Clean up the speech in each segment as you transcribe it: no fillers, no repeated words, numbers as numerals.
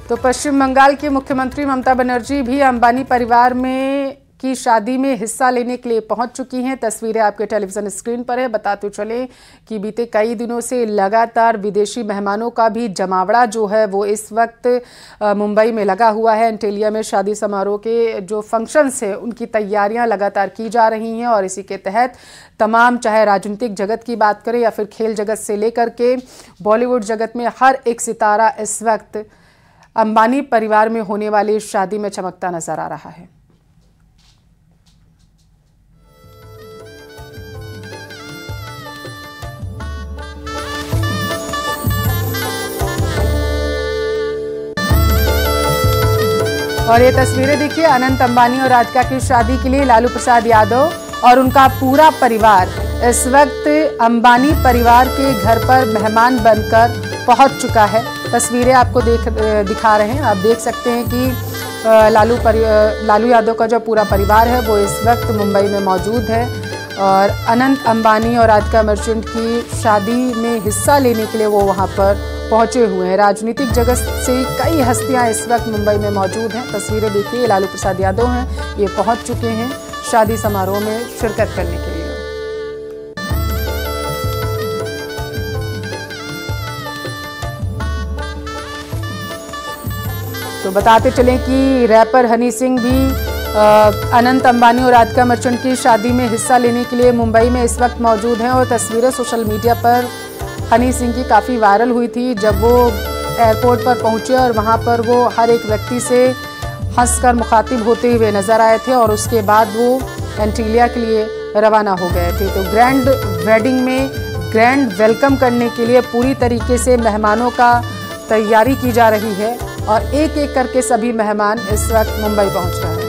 तो पश्चिम बंगाल की मुख्यमंत्री ममता बनर्जी भी अंबानी परिवार में की शादी में हिस्सा लेने के लिए पहुंच चुकी हैं। तस्वीरें आपके टेलीविजन स्क्रीन पर है। बताते चलें कि बीते कई दिनों से लगातार विदेशी मेहमानों का भी जमावड़ा जो है वो इस वक्त मुंबई में लगा हुआ है। एंटेलिया में शादी समारोह के जो फंक्शंस हैं उनकी तैयारियां लगातार की जा रही हैं और इसी के तहत तमाम, चाहे राजनीतिक जगत की बात करें या फिर खेल जगत से लेकर के बॉलीवुड जगत में, हर एक सितारा इस वक्त अंबानी परिवार में होने वाली शादी में चमकता नजर आ रहा है। और ये तस्वीरें देखिए, अनंत अंबानी और राधिका की शादी के लिए लालू प्रसाद यादव और उनका पूरा परिवार इस वक्त अंबानी परिवार के घर पर मेहमान बनकर पहुंच चुका है। तस्वीरें आपको दिखा रहे हैं। आप देख सकते हैं कि लालू यादव का जो पूरा परिवार है वो इस वक्त मुंबई में मौजूद है और अनंत अंबानी और राधिका मर्चेंट की शादी में हिस्सा लेने के लिए वो वहां पर पहुंचे हुए हैं। राजनीतिक जगत से कई हस्तियां इस वक्त मुंबई में मौजूद हैं। तस्वीरें देखिए, लालू प्रसाद यादव हैं, ये पहुंच चुके हैं शादी समारोह में शिरकत करने के लिए। तो बताते चलें कि रैपर हनी सिंह भी अनंत अंबानी और राधिका मर्चेंट की शादी में हिस्सा लेने के लिए मुंबई में इस वक्त मौजूद हैं और तस्वीरें सोशल मीडिया पर हनी सिंह की काफ़ी वायरल हुई थी जब वो एयरपोर्ट पर पहुंचे और वहां पर वो हर एक व्यक्ति से हंसकर मुखातिब होते हुए नजर आए थे और उसके बाद वो एंटीलिया के लिए रवाना हो गए थे। तो ग्रैंड वेडिंग में ग्रैंड वेलकम करने के लिए पूरी तरीके से मेहमानों का तैयारी की जा रही है और एक एक करके सभी मेहमान इस वक्त मुंबई पहुंच रहे हैं।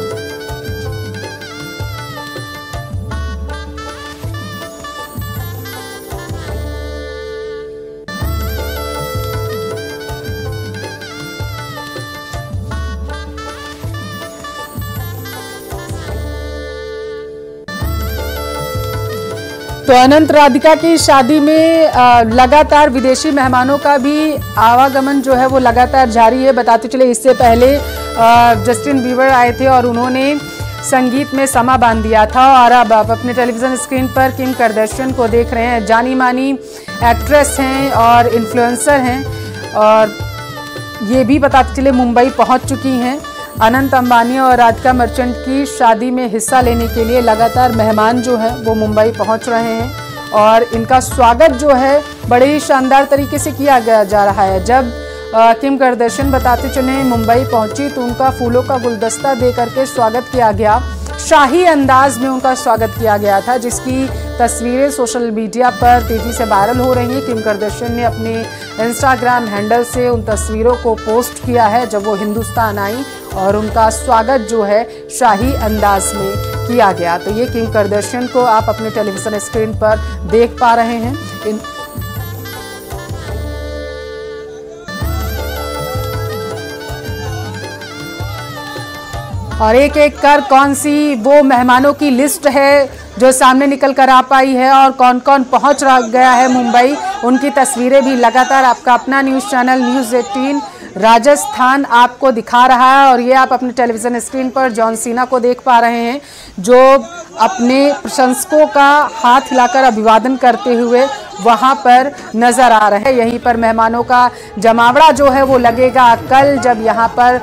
तो अनंत राधिका की शादी में लगातार विदेशी मेहमानों का भी आवागमन जो है वो लगातार जारी है। बताते चले, इससे पहले जस्टिन बीबर आए थे और उन्होंने संगीत में समा बांध दिया था और अब आप अपने टेलीविजन स्क्रीन पर किम कार्दाशियन को देख रहे हैं। जानी मानी एक्ट्रेस हैं और इन्फ्लुएंसर हैं और ये भी बताते चले मुंबई पहुंच चुकी हैं। अनंत अंबानी और राधिका मर्चेंट की शादी में हिस्सा लेने के लिए लगातार मेहमान जो हैं वो मुंबई पहुंच रहे हैं और इनका स्वागत जो है बड़े ही शानदार तरीके से किया जा रहा है। जब किम कार्दाशियन बताते चले मुंबई पहुंची तो उनका फूलों का गुलदस्ता दे करके स्वागत किया गया, शाही अंदाज में उनका स्वागत किया गया था, जिसकी तस्वीरें सोशल मीडिया पर तेजी से वायरल हो रही हैं। किम कार्दाशियन ने अपने इंस्टाग्राम हैंडल से उन तस्वीरों को पोस्ट किया है जब वो हिंदुस्तान आई और उनका स्वागत जो है शाही अंदाज में किया गया। तो ये किम कार्दाशियन को आप अपने टेलीविजन स्क्रीन पर देख पा रहे हैं। और एक एक कर कौन सी वो मेहमानों की लिस्ट है जो सामने निकल कर आ पाई है और कौन कौन पहुंच गया है मुंबई, उनकी तस्वीरें भी लगातार आपका अपना न्यूज़ चैनल न्यूज़ 18 राजस्थान आपको दिखा रहा है। और ये आप अपने टेलीविजन स्क्रीन पर जॉन सीना को देख पा रहे हैं जो अपने प्रशंसकों का हाथ हिलाकर अभिवादन करते हुए वहां पर नजर आ रहे हैं। यहीं पर मेहमानों का जमावड़ा जो है वो लगेगा कल, जब यहाँ पर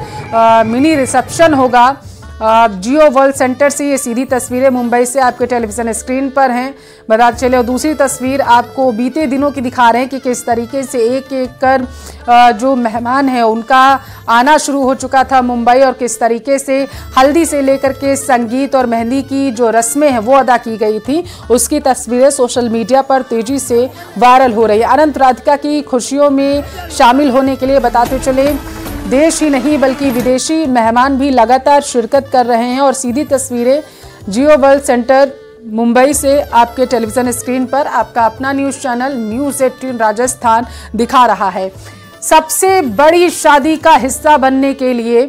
मिनी रिसेप्शन होगा जियो वर्ल्ड सेंटर से। ये सीधी तस्वीरें मुंबई से आपके टेलीविजन स्क्रीन पर हैं, बताते चले। और दूसरी तस्वीर आपको बीते दिनों की दिखा रहे हैं कि किस तरीके से एक एक कर जो मेहमान हैं उनका आना शुरू हो चुका था मुंबई और किस तरीके से हल्दी से लेकर के संगीत और मेहंदी की जो रस्में हैं वो अदा की गई थी, उसकी तस्वीरें सोशल मीडिया पर तेजी से वायरल हो रही है। अनंत राधिका की खुशियों में शामिल होने के लिए बताते चले देश ही नहीं बल्कि विदेशी मेहमान भी लगातार शिरकत कर रहे हैं और सीधी तस्वीरें जियो वर्ल्ड सेंटर मुंबई से आपके टेलीविजन स्क्रीन पर आपका अपना न्यूज़ चैनल न्यूज़ 18 राजस्थान दिखा रहा है। सबसे बड़ी शादी का हिस्सा बनने के लिए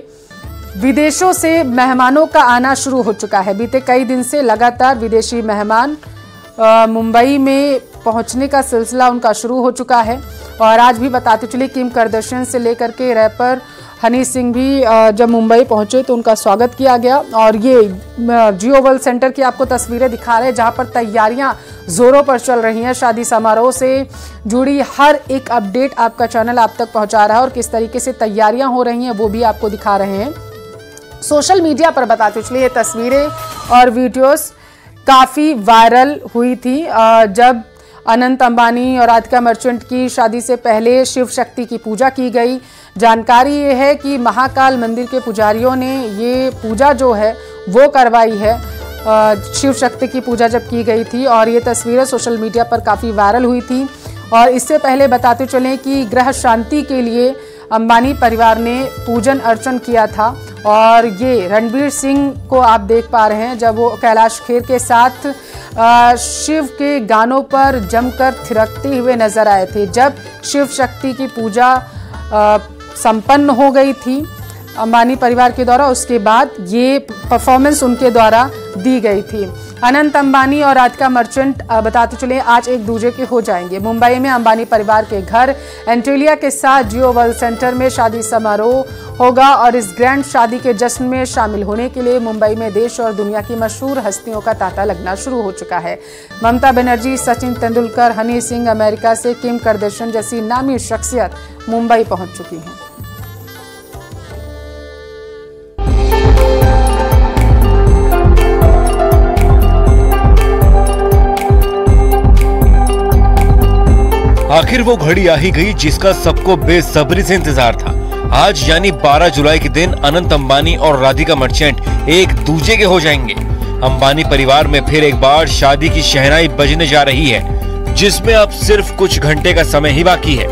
विदेशों से मेहमानों का आना शुरू हो चुका है। बीते कई दिन से लगातार विदेशी मेहमान मुंबई में पहुंचने का सिलसिला उनका शुरू हो चुका है और आज भी बताते चलिए किम करदर्शन से लेकर के रैपर हनी सिंह भी जब मुंबई पहुंचे तो उनका स्वागत किया गया। और ये जियो वर्ल्ड सेंटर की आपको तस्वीरें दिखा रहे हैं जहां पर तैयारियां जोरों पर चल रही हैं। शादी समारोह से जुड़ी हर एक अपडेट आपका चैनल आप तक पहुंचा रहा है और किस तरीके से तैयारियां हो रही हैं वो भी आपको दिखा रहे हैं। सोशल मीडिया पर बताते चलिए ये तस्वीरें और वीडियोस काफ़ी वायरल हुई थी जब अनंत अंबानी और राधिका मर्चेंट की शादी से पहले शिव शक्ति की पूजा की गई। जानकारी ये है कि महाकाल मंदिर के पुजारियों ने ये पूजा जो है वो करवाई है। शिव शक्ति की पूजा जब की गई थी और ये तस्वीरें सोशल मीडिया पर काफ़ी वायरल हुई थी। और इससे पहले बताते चलें कि ग्रह शांति के लिए अंबानी परिवार ने पूजन अर्चन किया था। और ये रणवीर सिंह को आप देख पा रहे हैं जब वो कैलाश खेर के साथ शिव के गानों पर जमकर थिरकते हुए नजर आए थे जब शिव शक्ति की पूजा संपन्न हो गई थी अंबानी परिवार के द्वारा। उसके बाद ये परफॉर्मेंस उनके द्वारा दी गई थी। अनंत अंबानी और राधिका मर्चेंट बताते चले आज एक दूजे के हो जाएंगे। मुंबई में अंबानी परिवार के घर एंटीलिया के साथ जियो वर्ल्ड सेंटर में शादी समारोह होगा और इस ग्रैंड शादी के जश्न में शामिल होने के लिए मुंबई में देश और दुनिया की मशहूर हस्तियों का तांता लगना शुरू हो चुका है। ममता बनर्जी, सचिन तेंदुलकर, हनी सिंह, अमेरिका से किम करदर्शन जैसी नामी शख्सियत मुंबई पहुंच चुकी हैं। आखिर वो घड़ी आ ही गई जिसका सबको बेसब्री से इंतजार था। आज यानी 12 जुलाई के दिन अनंत अंबानी और राधिका मर्चेंट एक दूजे के हो जाएंगे। अंबानी परिवार में फिर एक बार शादी की शहनाई बजने जा रही है जिसमें अब सिर्फ कुछ घंटे का समय ही बाकी है।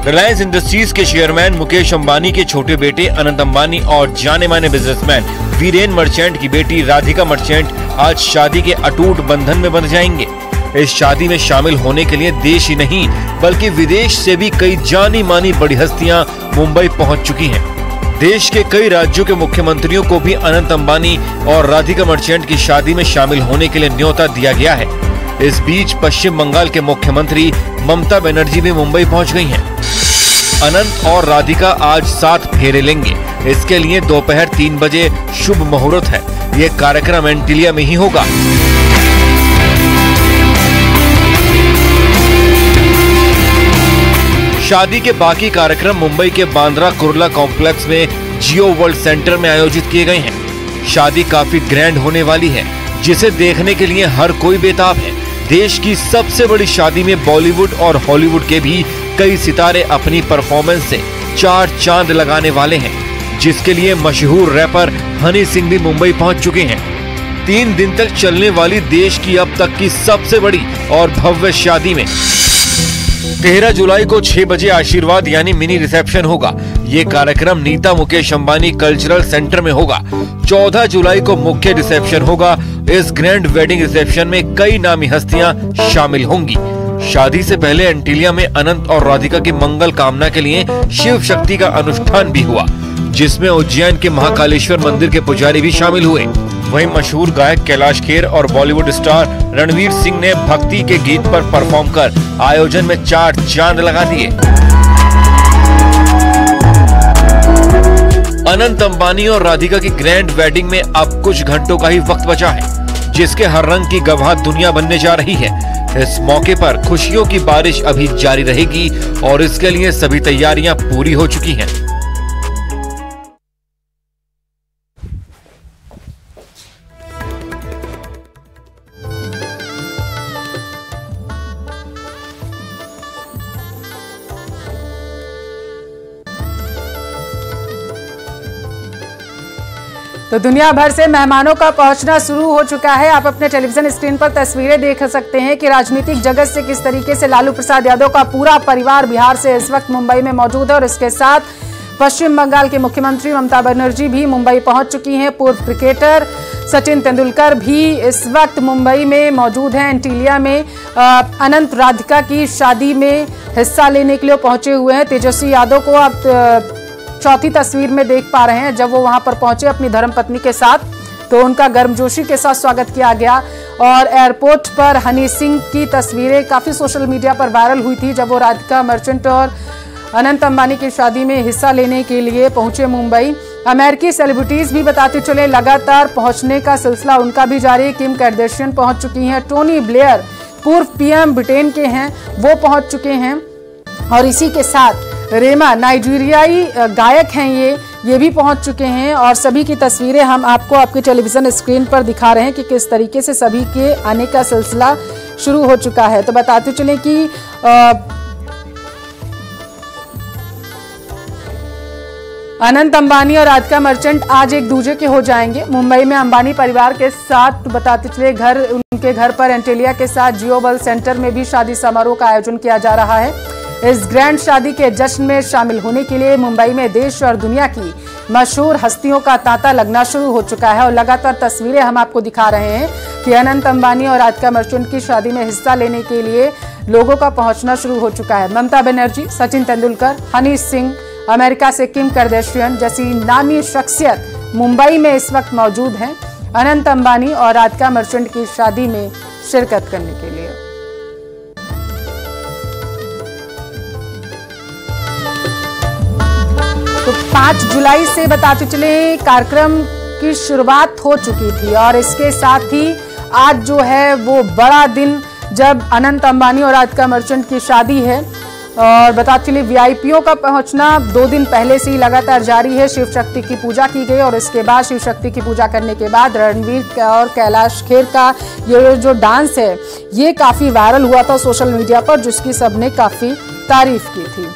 रिलायंस इंडस्ट्रीज के चेयरमैन मुकेश अंबानी के छोटे बेटे अनंत अंबानी और जाने माने बिजनेसमैन वीरेन मर्चेंट की बेटी राधिका मर्चेंट आज शादी के अटूट बंधन में बंध जाएंगे। इस शादी में शामिल होने के लिए देश ही नहीं बल्कि विदेश से भी कई जानी मानी बड़ी हस्तियां मुंबई पहुंच चुकी हैं। देश के कई राज्यों के मुख्यमंत्रियों को भी अनंत अंबानी और राधिका मर्चेंट की शादी में शामिल होने के लिए न्योता दिया गया है। इस बीच पश्चिम बंगाल के मुख्यमंत्री ममता बनर्जी भी मुंबई पहुंच गई हैं। अनंत और राधिका आज 7 फेरे लेंगे। इसके लिए दोपहर 3 बजे शुभ मुहूर्त है। ये कार्यक्रम एंटीलिया में ही होगा। शादी के बाकी कार्यक्रम मुंबई के बांद्रा कुर्ला कॉम्प्लेक्स में जियो वर्ल्ड सेंटर में आयोजित किए गए हैं। शादी काफी ग्रैंड होने वाली है जिसे देखने के लिए हर कोई बेताब है। देश की सबसे बड़ी शादी में बॉलीवुड और हॉलीवुड के भी कई सितारे अपनी परफॉर्मेंस से 4 चांद लगाने वाले हैं, जिसके लिए मशहूर रैपर हनी सिंह भी मुंबई पहुंच चुके हैं। 3 दिन तक चलने वाली देश की अब तक की सबसे बड़ी और भव्य शादी में 13 जुलाई को 6 बजे आशीर्वाद यानी मिनी रिसेप्शन होगा। ये कार्यक्रम नीता मुकेश अंबानी कल्चरल सेंटर में होगा। 14 जुलाई को मुख्य रिसेप्शन होगा। इस ग्रैंड वेडिंग रिसेप्शन में कई नामी हस्तियां शामिल होंगी। शादी से पहले एंटीलिया में अनंत और राधिका की मंगल कामना के लिए शिव शक्ति का अनुष्ठान भी हुआ, जिसमें उज्जैन के महाकालेश्वर मंदिर के पुजारी भी शामिल हुए। वहीं मशहूर गायक कैलाश खेर और बॉलीवुड स्टार रणवीर सिंह ने भक्ति के गीत पर परफॉर्म कर आयोजन में 4 चांद लगा दिए। अनंत अंबानी और राधिका की ग्रैंड वेडिंग में अब कुछ घंटों का ही वक्त बचा है, जिसके हर रंग की गवाह दुनिया बनने जा रही है। इस मौके पर खुशियों की बारिश अभी जारी रहेगी और इसके लिए सभी तैयारियां पूरी हो चुकी हैं। तो दुनिया भर से मेहमानों का पहुंचना शुरू हो चुका है। आप अपने टेलीविजन स्क्रीन पर तस्वीरें देख सकते हैं कि राजनीतिक जगत से किस तरीके से लालू प्रसाद यादव का पूरा परिवार बिहार से इस वक्त मुंबई में मौजूद है और इसके साथ पश्चिम बंगाल के मुख्यमंत्री ममता बनर्जी भी मुंबई पहुंच चुकी हैं। पूर्व क्रिकेटर सचिन तेंदुलकर भी इस वक्त मुंबई में मौजूद हैं। एंटीलिया में अनंत राधिका की शादी में हिस्सा लेने के लिए पहुंचे हुए हैं। तेजस्वी यादव को आप चौथी तस्वीर में देख पा रहे हैं जब वो वहां पर पहुंचे अपनी धर्मपत्नी के साथ, तो उनका गर्मजोशी के साथ स्वागत किया गया। और एयरपोर्ट पर हनी सिंह की तस्वीरें काफ़ी सोशल मीडिया पर वायरल हुई थी जब वो राधिका मर्चेंट और अनंत अंबानी की शादी में हिस्सा लेने के लिए पहुंचे मुंबई। अमेरिकी सेलिब्रिटीज भी बताते चले लगातार पहुंचने का सिलसिला उनका भी जारी। किम कार्दाशियन पहुंच चुकी हैं, टोनी ब्लेयर पूर्व पीएम ब्रिटेन के हैं वो पहुंच चुके हैं, और इसी के साथ रेमा नाइजीरियाई गायक हैं ये भी पहुंच चुके हैं। और सभी की तस्वीरें हम आपको आपके टेलीविजन स्क्रीन पर दिखा रहे हैं कि किस तरीके से सभी के आने का सिलसिला शुरू हो चुका है। तो बताते चले कि अनंत अंबानी और राधिका मर्चेंट आज एक दूजे के हो जाएंगे। मुंबई में अंबानी परिवार के साथ बताते चले उनके घर पर एंटेलिया के साथ जियो वर्ल्ड सेंटर में भी शादी समारोह का आयोजन किया जा रहा है। इस ग्रैंड शादी के जश्न में शामिल होने के लिए मुंबई में देश और दुनिया की मशहूर हस्तियों का तांता लगना शुरू हो चुका है और लगातार तस्वीरें हम आपको दिखा रहे हैं कि अनंत अंबानी और राधिका मर्चेंट की शादी में हिस्सा लेने के लिए लोगों का पहुंचना शुरू हो चुका है। ममता बनर्जी, सचिन तेंदुलकर, हनी सिंह, अमेरिका से किम कार्दाशियन जैसी नामी शख्सियत मुंबई में इस वक्त मौजूद हैं अनंत अंबानी और राधिका मर्चेंट की शादी में शिरकत करने के लिए। तो 5 जुलाई से बताते चले कार्यक्रम की शुरुआत हो चुकी थी और इसके साथ ही आज जो है वो बड़ा दिन जब अनंत अंबानी और राधिका मर्चेंट की शादी है। और बताते चलिए वीआईपीओ का पहुंचना 2 दिन पहले से ही लगातार जारी है। शिव शक्ति की पूजा की गई और इसके बाद शिव शक्ति की पूजा करने के बाद रणवीर और कैलाश खेर का ये जो डांस है ये काफी वायरल हुआ था सोशल मीडिया पर, जिसकी सबने काफी तारीफ की थी।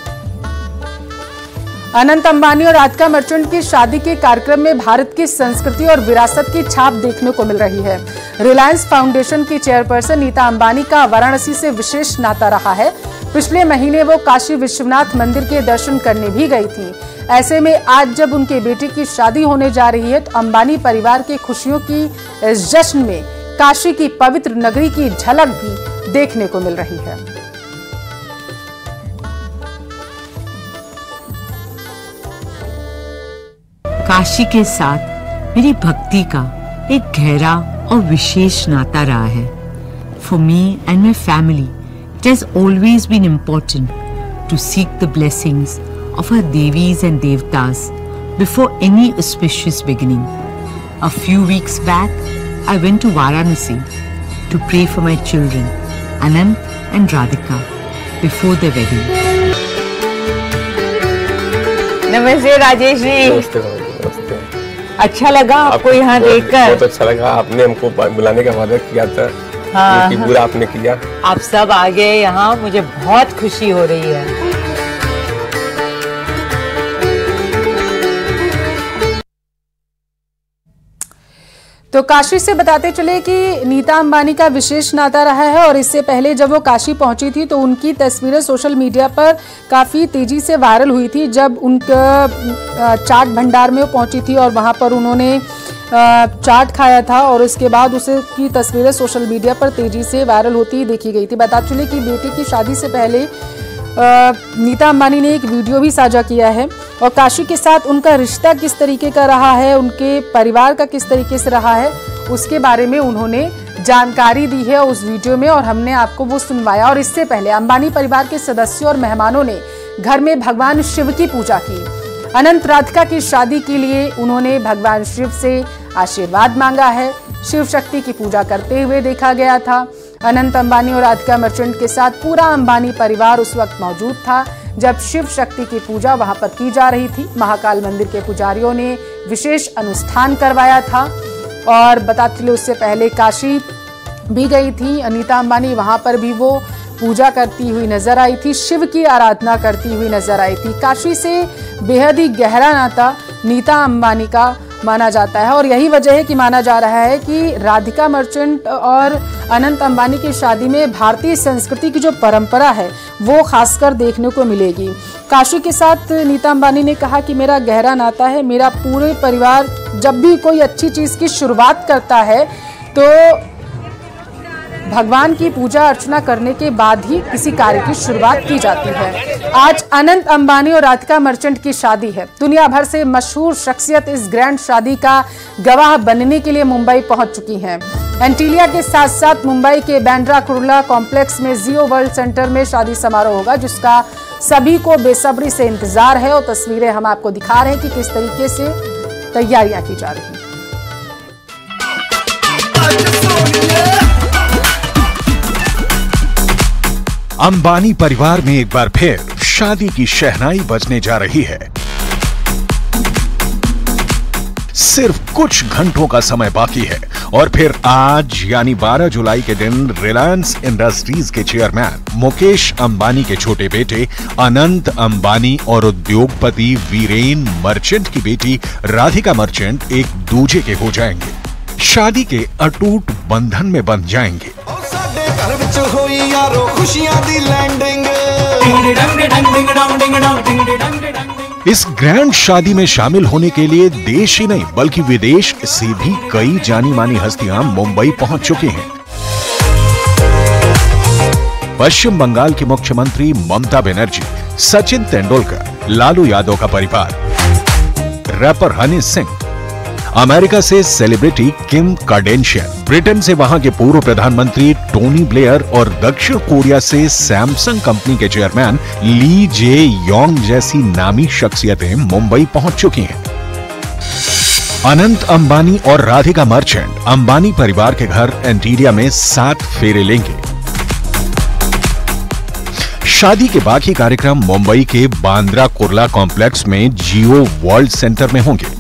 अनंत अंबानी और राधिका मर्चेंट की शादी के कार्यक्रम में भारत की संस्कृति और विरासत की छाप देखने को मिल रही है। रिलायंस फाउंडेशन की चेयरपर्सन नीता अंबानी का वाराणसी से विशेष नाता रहा है। पिछले महीने वो काशी विश्वनाथ मंदिर के दर्शन करने भी गई थी। ऐसे में आज जब उनके बेटे की शादी होने जा रही है तो अंबानी परिवार के खुशियों की इस जश्न में काशी की पवित्र नगरी की झलक भी देखने को मिल रही है। काशी के साथ मेरी भक्ति का एक गहरा और विशेष नाता रहा है। For me and my family, it has always been important to seek the blessings of our Devis and Devtas before any auspicious beginning. A few weeks back, I went to Varanasi to pray for my children, Anant and Radhika, before their wedding. नमस्ते राजेश जी। अच्छा लगा आपको यहाँ देखकर? बहुत अच्छा लगा, आपने हमको बुलाने का वादा किया था। हाँ, पूरा आपने किया। आप सब आ गए यहाँ, मुझे बहुत खुशी हो रही है। तो काशी से बताते चले कि नीता अंबानी का विशेष नाता रहा है और इससे पहले जब वो काशी पहुंची थी तो उनकी तस्वीरें सोशल मीडिया पर काफ़ी तेज़ी से वायरल हुई थी। जब उनका चाट भंडार में वो पहुंची थी और वहां पर उन्होंने चाट खाया था और उसके बाद उसकी तस्वीरें सोशल मीडिया पर तेज़ी से वायरल होती देखी गई थी। बता चले कि बेटे की शादी से पहले नीता अंबानी ने एक वीडियो भी साझा किया है और काशी के साथ उनका रिश्ता किस तरीके का रहा है, उनके परिवार का किस तरीके से रहा है, उसके बारे में उन्होंने जानकारी दी है उस वीडियो में और हमने आपको वो सुनवाया। और इससे पहले अंबानी परिवार के सदस्यों और मेहमानों ने घर में भगवान शिव की पूजा की। अनंत राधिका की शादी के लिए उन्होंने भगवान शिव से आशीर्वाद मांगा है। शिव शक्ति की पूजा करते हुए देखा गया था। अनंत अंबानी और राधिका मर्चेंट के साथ पूरा अंबानी परिवार उस वक्त मौजूद था जब शिव शक्ति की पूजा वहां पर की जा रही थी। महाकाल मंदिर के पुजारियों ने विशेष अनुष्ठान करवाया था और बताते चले उससे पहले काशी भी गई थी अनीता अंबानी, वहां पर भी वो पूजा करती हुई नजर आई थी, शिव की आराधना करती हुई नजर आई थी। काशी से बेहद ही गहरा नाता नीता अंबानी का माना जाता है और यही वजह है कि माना जा रहा है कि राधिका मर्चेंट और अनंत अंबानी की शादी में भारतीय संस्कृति की जो परंपरा है वो खासकर देखने को मिलेगी। काशी के साथ नीता अंबानी ने कहा कि मेरा गहरा नाता है, मेरा पूरे परिवार जब भी कोई अच्छी चीज़ की शुरुआत करता है तो भगवान की पूजा अर्चना करने के बाद ही किसी कार्य की शुरुआत की जाती है। आज अनंत अंबानी और राधिका मर्चेंट की शादी है। दुनिया भर से मशहूर शख्सियत इस ग्रैंड शादी का गवाह बनने के लिए मुंबई पहुंच चुकी हैं। एंटीलिया के साथ साथ मुंबई के बांद्रा कुर्ला कॉम्प्लेक्स में जियो वर्ल्ड सेंटर में शादी समारोह होगा, जिसका सभी को बेसब्री से इंतजार है। और तस्वीरें हम आपको दिखा रहे हैं कि किस तरीके से तैयारियां की जा रही हैं। अंबानी परिवार में एक बार फिर शादी की शहनाई बजने जा रही है। सिर्फ कुछ घंटों का समय बाकी है और फिर आज यानी 12 जुलाई के दिन रिलायंस इंडस्ट्रीज के चेयरमैन मुकेश अंबानी के छोटे बेटे अनंत अंबानी और उद्योगपति वीरेन मर्चेंट की बेटी राधिका मर्चेंट एक दूजे के हो जाएंगे। शादी के अटूट बंधन में बंध जाएंगे। इस ग्रैंड शादी में शामिल होने के लिए देश ही नहीं बल्कि विदेश से भी कई जानी मानी हस्तियां मुंबई पहुंच चुकी हैं। पश्चिम बंगाल की मुख्यमंत्री ममता बनर्जी, सचिन तेंदुलकर, लालू यादव का परिवार, रैपर हनी सिंह, अमेरिका से सेलिब्रिटी किम कार्डेशियन, ब्रिटेन से वहां के पूर्व प्रधानमंत्री टोनी ब्लेयर और दक्षिण कोरिया से सैमसंग कंपनी के चेयरमैन ली जे योंग जैसी नामी शख्सियतें मुंबई पहुंच चुकी हैं। अनंत अंबानी और राधिका मर्चेंट अंबानी परिवार के घर एंटीलिया में 7 फेरे लेंगे। शादी के बाकी कार्यक्रम मुंबई के बांद्रा कुर्ला कॉम्प्लेक्स में जियो वर्ल्ड सेंटर में होंगे।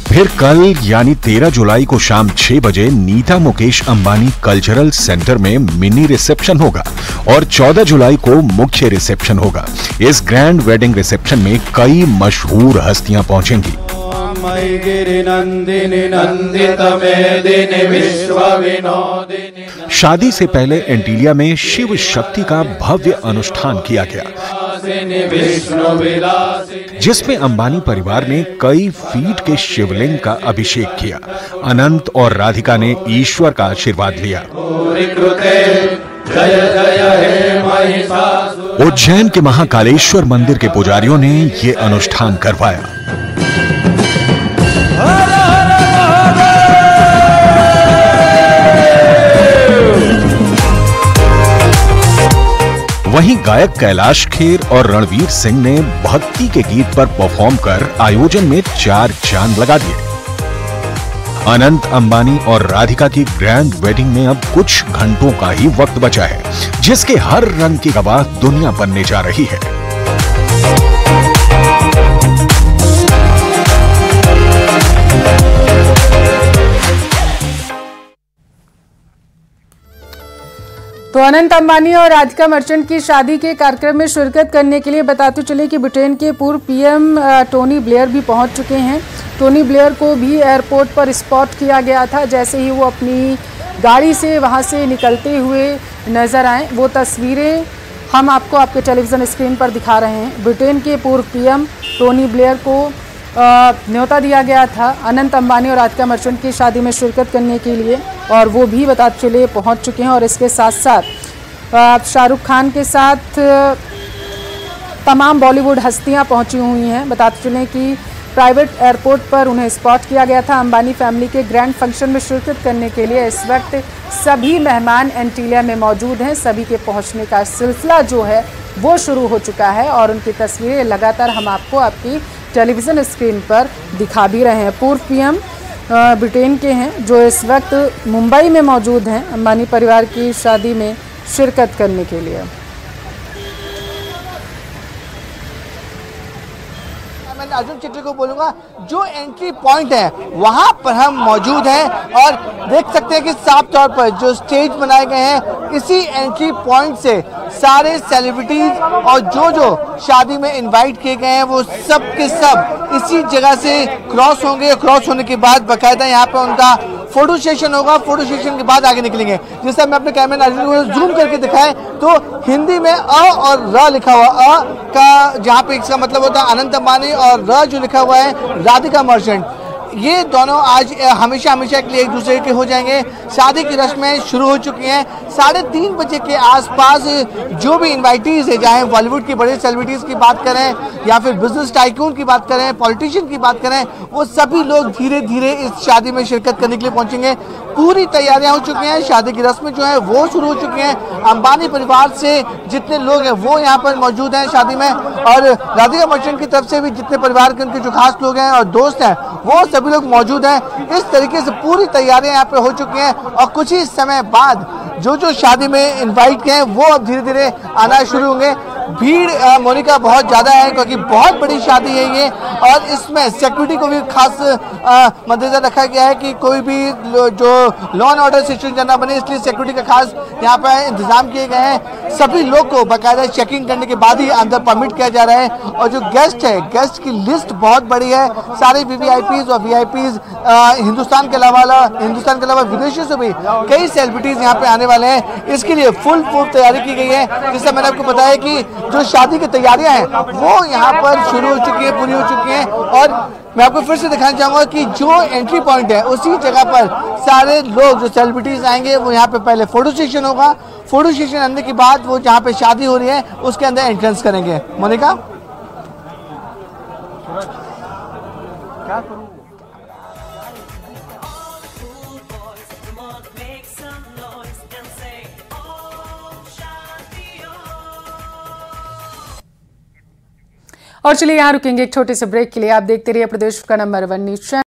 फिर कल यानी 13 जुलाई को शाम 6 बजे नीता मुकेश अंबानी कल्चरल सेंटर में मिनी रिसेप्शन होगा और 14 जुलाई को मुख्य रिसेप्शन होगा। इस ग्रैंड वेडिंग रिसेप्शन में कई मशहूर हस्तियां पहुंचेंगी। शादी से पहले एंटीलिया में शिव शक्ति का भव्य अनुष्ठान किया गया, जिसमें अंबानी परिवार ने कई फीट के शिवलिंग का अभिषेक किया। अनंत और राधिका ने ईश्वर का आशीर्वाद लिया। उज्जैन के महाकालेश्वर मंदिर के पुजारियों ने यह अनुष्ठान करवाया। वहीं गायक कैलाश खेर और रणवीर सिंह ने भक्ति के गीत पर परफॉर्म कर आयोजन में 4 चांद लगा दिए। अनंत अंबानी और राधिका की ग्रैंड वेडिंग में अब कुछ घंटों का ही वक्त बचा है, जिसके हर रंग की गवाह दुनिया बनने जा रही है। तो अनंत अंबानी और राधिका मर्चेंट की शादी के कार्यक्रम में शिरकत करने के लिए बताते चले कि ब्रिटेन के पूर्व पीएम टोनी ब्लेयर भी पहुंच चुके हैं। टोनी ब्लेयर को भी एयरपोर्ट पर स्पॉट किया गया था। जैसे ही वो अपनी गाड़ी से वहां से निकलते हुए नजर आए, वो तस्वीरें हम आपको आपके टेलीविज़न स्क्रीन पर दिखा रहे हैं। ब्रिटेन के पूर्व पीएम टोनी ब्लेयर को न्योता दिया गया था अनंत अंबानी और राधिका मर्चेंट की शादी में शिरकत करने के लिए, और वो भी बताते चले पहुंच चुके हैं। और इसके साथ साथ शाहरुख खान के साथ तमाम बॉलीवुड हस्तियां पहुंची हुई हैं। बताते चलें कि प्राइवेट एयरपोर्ट पर उन्हें स्पॉट किया गया था। अंबानी फैमिली के ग्रैंड फंक्शन में शिरकत करने के लिए इस वक्त सभी मेहमान एंटीलिया में मौजूद हैं। सभी के पहुंचने का सिलसिला जो है वो शुरू हो चुका है और उनकी तस्वीरें लगातार हम आपको आपकी टेलीविज़न स्क्रीन पर दिखा भी रहे हैं। पूर्व पीएम ब्रिटेन के हैं जो इस वक्त मुंबई में मौजूद हैं अंबानी परिवार की शादी में शिरकत करने के लिए। मैं अर्जुन चिट्टी को बोलूंगा, जो एंट्री पॉइंट है वहां पर हम मौजूद हैं और देख सकते हैं कि साफ तौर पर जो स्टेज बनाए गए हैं, इसी एंट्री पॉइंट से सारे सेलिब्रिटीज और जो शादी में इनवाइट किए गए हैं वो सब के सब इसी जगह से क्रॉस होंगे। क्रॉस होने के बाद बाकायदा यहाँ पर उनका फोटो सेशन होगा। फोटो सेशन के बाद आगे निकलेंगे। जैसे मैं अपने कैमरा को जूम करके दिखाएं तो हिंदी में अ और र लिखा हुआ, अ का जहाँ पे इसका मतलब होता है अनंत अंबानी और र जो लिखा हुआ है राधिका मर्चेंट। ये दोनों आज हमेशा हमेशा के लिए एक दूसरे के हो जाएंगे। शादी की रस्में शुरू हो चुकी हैं। 3:30 बजे के आसपास जो भी इन्वाइटीज है, चाहे बॉलीवुड की बड़े सेलिब्रिटीज की बात करें या फिर बिजनेस टाइकून की बात करें, पॉलिटिशियन की बात करें, वो सभी लोग धीरे धीरे इस शादी में शिरकत करने के लिए पहुंचेंगे। पूरी तैयारियां हो चुकी हैं। शादी की रस्में जो है वो शुरू हो चुकी हैं। अंबानी परिवार से जितने लोग हैं वो यहाँ पर मौजूद हैं शादी में, और राधिका मर्चेंट की तरफ से भी जितने परिवार के उनके जो खास लोग हैं और दोस्त हैं वो सभी लोग मौजूद हैं। इस तरीके से पूरी तैयारियां यहाँ पे हो चुकी हैं और कुछ ही समय बाद जो शादी में इनवाइट किए हैं वो अब धीरे धीरे आना शुरू होंगे। भीड़ मोनिका बहुत ज़्यादा है क्योंकि बहुत बड़ी शादी है ये, और इसमें सिक्योरिटी को भी खास मद्देनजर रखा गया है कि कोई भी जो लॉ एंड ऑर्डर सिचुएशन ना बने, इसलिए सिक्योरिटी का खास यहाँ पर इंतजाम किए गए हैं। सभी लोग को बाकायदा चेकिंग करने के बाद ही अंदर परमिट किया जा रहा है। और जो गेस्ट है, गेस्ट की लिस्ट बहुत बड़ी है। सारे वीवीआईपीज और वीआईपीज हिंदुस्तान के अलावा विदेशों से भी कई सेलिब्रिटीज यहाँ पे आने वाले हैं। इसके लिए फुल तैयारी की गई है। जिससे मैंने आपको बताया कि जो शादी की तैयारियां हैं वो यहाँ पर शुरू हो चुकी है, पूरी हो चुकी हैं। और मैं आपको फिर से दिखाना चाहूंगा कि जो एंट्री पॉइंट है उसी जगह पर सारे लोग जो सेलिब्रिटीज आएंगे वो यहाँ पे पहले फोटो सेशन होगा। फोटो सेशन आने के बाद वो जहाँ पे शादी हो रही है उसके अंदर एंट्रेंस करेंगे। मोनिका, क्या करूं? और चलिए यहाँ रुकेंगे एक छोटे से ब्रेक के लिए। आप देखते रहिए प्रदेश का नंबर 1 न्यूज चैनल।